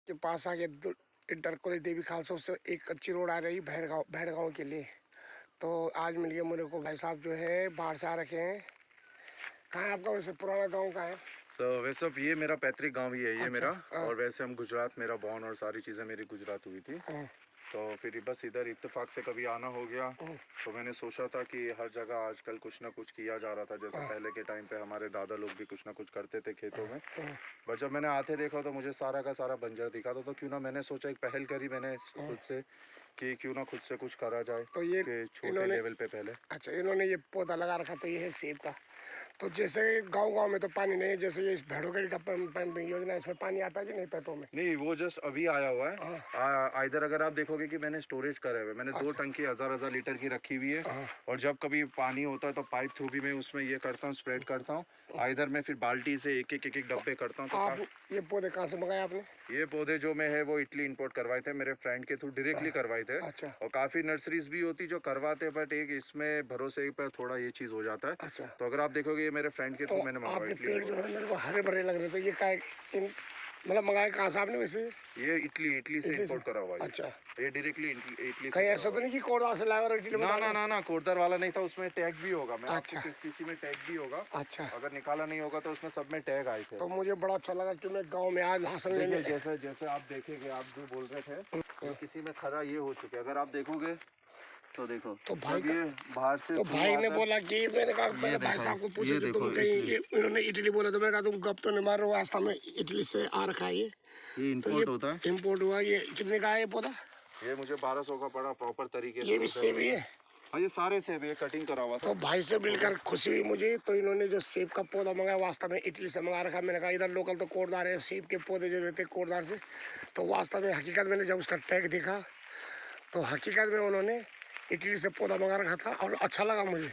के पास आके डरकोली देवी खालसा से एक अच्छी रोड आ रही भैड़गांव के लिए। तो आज मिल गए मेरे को भाई साहब जो है बाहर से आ रखे हैं। कहाँ है आपका वैसे पुराना गांव कहाँ है? वैसे ये मेरा पैतृक गांव ही है ये। अच्छा, मेरा हाँ। और वैसे हम गुजरात, मेरा बॉर्न और सारी चीज़ें मेरी गुजरात हुई थी। हाँ। तो फिर बस इधर इत्तेफाक से कभी आना हो गया। तो मैंने सोचा था कि हर जगह आजकल कुछ ना कुछ किया जा रहा था, जैसे पहले के टाइम पे हमारे दादा लोग भी कुछ ना कुछ करते थे खेतों में। बट जब मैंने आते देखा तो मुझे सारा का सारा बंजर दिखा था। तो क्यों ना मैंने सोचा, एक पहल करी मैंने खुद से कि क्यों ना खुद से कुछ करा जाए। तो ये कि छोटे लेवल पे पहले। अच्छा, इन्होंने ये पौधा लगा रखा, तो ये है सेब का। तो जैसे गांव में तो पानी नहीं है, जैसे ये भेड़ों का पंपिंग योजना, इसमें पानी आता है कि नहीं पाइपों में? नहीं, वो जस्ट अभी आया हुआ है। इधर अगर आप देखोगे कि मैंने स्टोरेज करे हुए, मैंने 2 टंकी 1000 लीटर की रखी हुई है। और जब कभी पानी होता है तो पाइप थ्रू भी मैं उसमें ये करता हूँ, स्प्रेड करता हूँ। इधर मैं फिर बाल्टी से एक एक डब्बे करता हूँ। तो आप ये पौधे कहाँ से मंगाए आपने? ये पौधे जो मैं है वो इटली इंपोर्ट करवाए थे, मेरे फ्रेंड के थ्रू डायरेक्टली करवाए थे। अच्छा। और काफ़ी नर्सरीज भी होती जो करवाते, बट एक इसमें भरोसे पर थोड़ा ये चीज़ हो जाता है। अच्छा। तो अगर आप देखोगे ये मेरे फ्रेंड के थ्रू मैंने मंगवाया। आपके पेड़ जो है मेरे को हरे भरे लग रहे थे, ये क्या मतलब मंगाए कहाँ से आपने वैसे? ये इटली से इंपोर्ट करा हुआ है। अच्छा। ये डायरेक्टली इटली से। कहीं ऐसा तो नहीं कि कोरदार से लाया और इटली में? ना, कोरदार वाला नहीं था, उसमें टैग भी होगा। मैं अच्छा। आपको किसी में टैग भी होगा। अच्छा। अगर निकाला नहीं होगा तो उसमें सब में टैग आए थे। तो मुझे बड़ा अच्छा लगा कि मैं गांव में आज हासिल लेने। जैसे आप देखेंगे, आप जो बोल रहे थे तो किसी में खरा ये हो चुके, अगर आप देखोगे तो देखो। तो भाई ये बाहर से तो भाई ने बोला कि मैंने कहा पहले भाई साहब को पूछे कि तुम कहीं इन्होंने इटली बोला, तो मैंने कहा तुम गप तो नहीं मार रहे हो, वास्तव में इटली से आ रखा है ये इंपोर्ट होता है। इम्पोर्ट हुआ। ये कितने का है ये पौधा? ये मुझे 1200 का पड़ा प्रॉपर तरीके से। ये भी सेब ही है? हाँ, ये सारे सेब है, कटिंग करा हुआ था। तो भाई से मिलकर खुशी हुई मुझे। तो इन्होंने जो सेब का पौधा मंगाया वास्तव में इटली से मंगा रखा। मैंने कहा इधर लोकल तो कोटदार है, सेब के पौधे जो रहते कोटदार से। तो वास्तव में हकीकत मैंने जब उसका टैग देखा तो हकीकत में उन्होंने इटली से पौधा मंगा रखा था। और अच्छा लगा मुझे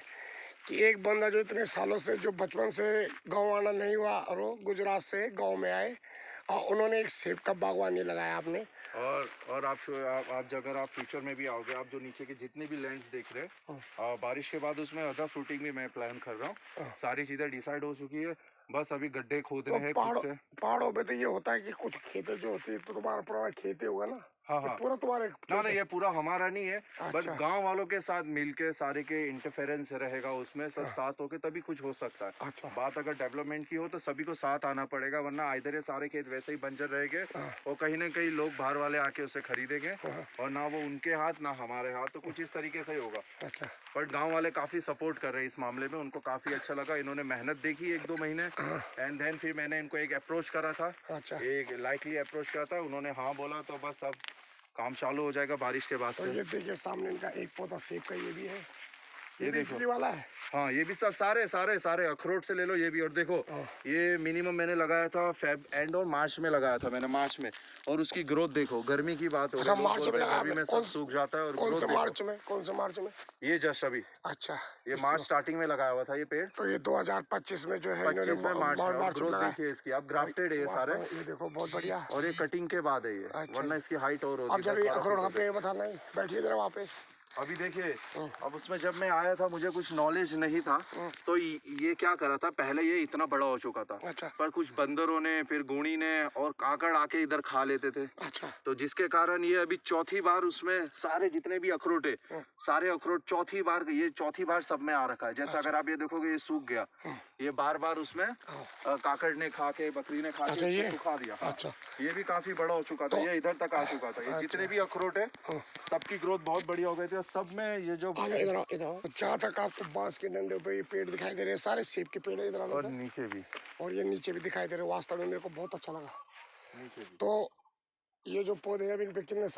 कि एक बंदा जो इतने सालों से, जो बचपन से गाँव आना नहीं हुआ और वो गुजरात से गाँव में आए और उन्होंने एक सेब का बागवानी लगाया आपने। और आप अगर आप फ्यूचर में भी आओगे, आप जो नीचे के जितने भी लैंड्स देख रहे हैं, बारिश के बाद उसमें अदर फ्रूटिंग भी मैं प्लान कर रहा हूँ। सारी चीजें डिसाइड हो चुकी है, बस अभी गड्ढे खोदने हैं खुद से। पहाड़ों पे तो ये होता है कि कुछ खेतें जो होती है, तो तुम्हारा पूरा खेती होगा ना? हाँ, पूरा तुम्हारे? ना, ये पूरा हमारा नहीं है। अच्छा। बट गांव वालों के साथ मिलके सारे के इंटरफेरेंस रहेगा उसमें, सब साथ होके तभी कुछ हो सकता है। अच्छा। बात अगर डेवलपमेंट की हो तो सभी को साथ आना पड़ेगा, वरना इधर ये सारे खेत वैसे ही बंजर रहेंगे और कहीं ना कहीं लोग बाहर वाले आके उसे खरीदेंगे और ना वो उनके हाथ ना हमारे हाथ, तो कुछ इस तरीके से ही होगा। अच्छा। बट गांव वाले काफी सपोर्ट कर रहे हैं इस मामले में, उनको काफी अच्छा लगा। इन्होंने मेहनत देखी 1-2 महीने एंड देन फिर मैंने इनको एक अप्रोच करा था। अच्छा। एक लाइकली अप्रोच करा था, उन्होंने हाँ बोला, तो बस अब काम चालू हो जाएगा बारिश के बाद से। तो ये देखिए सामने इनका एक पौधा सेब का ये भी है। ये देखो इटली वाला है। हाँ, ये भी सब सारे अखरोट से ले लो ये भी। और देखो ये मिनिमम मैंने लगाया था एंड और मार्च में लगाया था मैंने, मार्च में। और उसकी ग्रोथ देखो, गर्मी की बात हो रही है, लोग बोलते हैं गर्मी में सब सूख जाता है, और कौन ग्रोथ से देखो। मार्च में? ये जस्ट अभी। अच्छा। ये मार्च स्टार्टिंग में लगाया हुआ था ये पेड़। तो ये 2025 में जो है 25 में मार्च में। और ग्रोथ देखिए इसकी, अब ग्राफ्टेड है ये सारे। ये देखो बहुत बढ़िया। और ये कटिंग के बाद है ये। अच्छा। वरना इसकी हाइट और अब होती जब ये अखरोट का पेड़ बताना ही, बैठिए जरा वहाँ पे। अभी देखिए, अब उसमें जब मैं आया था मुझे कुछ नॉलेज नहीं था, तो ये क्या करा था, पहले ये इतना बड़ा हो चुका था। अच्छा। पर कुछ बंदरों ने, फिर गुणी ने और काकड़ आके इधर खा लेते थे। अच्छा। तो जिसके कारण ये अभी चौथी बार उसमें सारे जितने भी अखरोट है, सारे अखरोट चौथी बार सब में आ रखा है। जैसा अगर आप ये देखोगे ये सूख गया, ये बार उसमें काकड़ ने खा के, बकरी ने खा के इसको सुखा दिया। अच्छा। ये भी काफी बड़ा हो चुका था, ये इधर तक आ चुका था। ये जितने भी अखरोट है सबकी ग्रोथ बहुत बढ़िया हो गई थी। सब में ये जो इधर जहाँ तक आपको बांस के डंडे पे ये पेड़ दिखाई दे रहे हैं, सारे सेब के पेड़ है इधर, और नीचे भी, और ये नीचे भी दिखाई दे रहे हैं। वास्तव में मेरे को बहुत अच्छा लगा। नीचे भी। तो ये जो पौधे हैं इन पे कितने